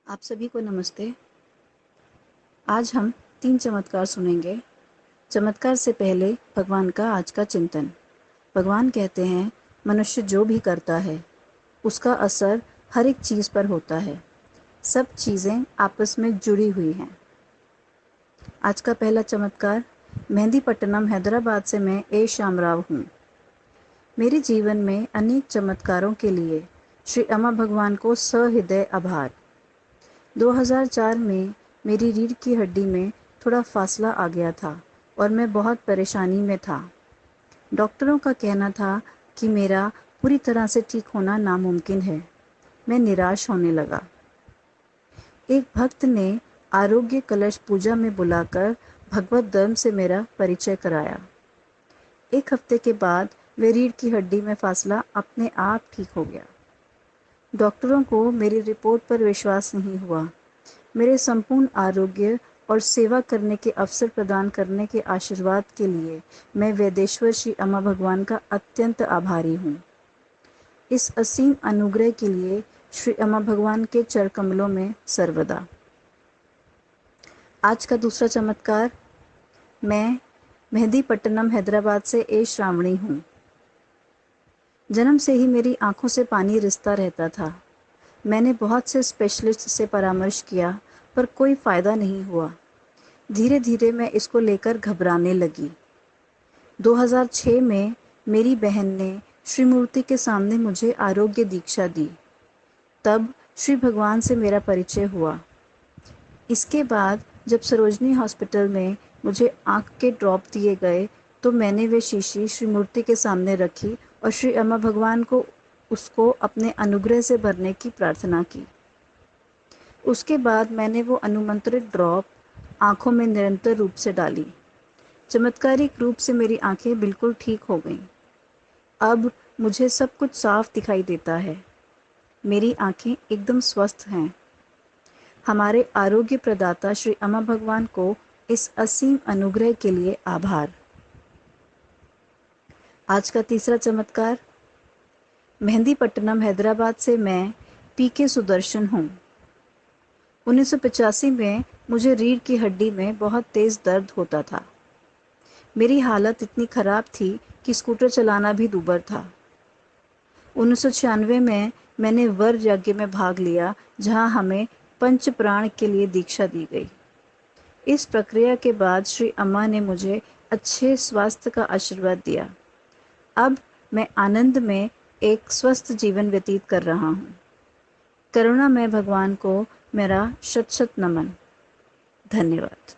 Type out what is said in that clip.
आप सभी को नमस्ते। आज हम 3 चमत्कार सुनेंगे। चमत्कार से पहले भगवान का आज का चिंतन। भगवान कहते हैं, मनुष्य जो भी करता है उसका असर हर एक चीज़ पर होता है। सब चीज़ें आपस में जुड़ी हुई हैं। आज का पहला चमत्कार, मेहंदीपट्टनम हैदराबाद से मैं ए श्यामराव हूँ। मेरे जीवन में अनेक चमत्कारों के लिए श्री अम्मा भगवान को सहृदय आभार। 2004 में मेरी रीढ़ की हड्डी में थोड़ा फासला आ गया था और मैं बहुत परेशानी में था। डॉक्टरों का कहना था कि मेरा पूरी तरह से ठीक होना नामुमकिन है। मैं निराश होने लगा। एक भक्त ने आरोग्य कलश पूजा में बुलाकर भगवत धर्म से मेरा परिचय कराया। 1 हफ्ते के बाद वे रीढ़ की हड्डी में फासला अपने आप ठीक हो गया। डॉक्टरों को मेरी रिपोर्ट पर विश्वास नहीं हुआ। मेरे संपूर्ण आरोग्य और सेवा करने के अवसर प्रदान करने के आशीर्वाद के लिए मैं वेदेश्वर श्री अम्मा भगवान का अत्यंत आभारी हूँ। इस असीम अनुग्रह के लिए श्री अम्मा भगवान के चर कमलों में सर्वदा। आज का दूसरा चमत्कार, मैं मेहंदीपट्टनम हैदराबाद से ए श्रावणी हूँ। जन्म से ही मेरी आंखों से पानी रिसता रहता था। मैंने बहुत से स्पेशलिस्ट से परामर्श किया पर कोई फ़ायदा नहीं हुआ। धीरे धीरे मैं इसको लेकर घबराने लगी। 2006 में मेरी बहन ने श्री मूर्ति के सामने मुझे आरोग्य दीक्षा दी। तब श्री भगवान से मेरा परिचय हुआ। इसके बाद जब सरोजनी हॉस्पिटल में मुझे आँख के ड्रॉप दिए गए तो मैंने वे शीशी श्री मूर्ति के सामने रखी और श्री अम्मा भगवान को उसको अपने अनुग्रह से भरने की प्रार्थना की। उसके बाद मैंने वो अनुमंत्रित ड्रॉप आँखों में निरंतर रूप से डाली। चमत्कारिक रूप से मेरी आँखें बिल्कुल ठीक हो गईं। अब मुझे सब कुछ साफ दिखाई देता है। मेरी आँखें एकदम स्वस्थ हैं। हमारे आरोग्य प्रदाता श्री अम्मा भगवान को इस असीम अनुग्रह के लिए आभार। आज का तीसरा चमत्कार, मेहंदीपट्टनम हैदराबाद से मैं पीके सुदर्शन हूँ। 1985 में मुझे रीढ़ की हड्डी में बहुत तेज़ दर्द होता था। मेरी हालत इतनी ख़राब थी कि स्कूटर चलाना भी दूभर था। 1996 में मैंने वर यज्ञ में भाग लिया जहां हमें पंच प्राण के लिए दीक्षा दी गई। इस प्रक्रिया के बाद श्री अम्मा ने मुझे अच्छे स्वास्थ्य का आशीर्वाद दिया। अब मैं आनंद में एक स्वस्थ जीवन व्यतीत कर रहा हूँ। करुणामय भगवान को मेरा शत शत नमन। धन्यवाद।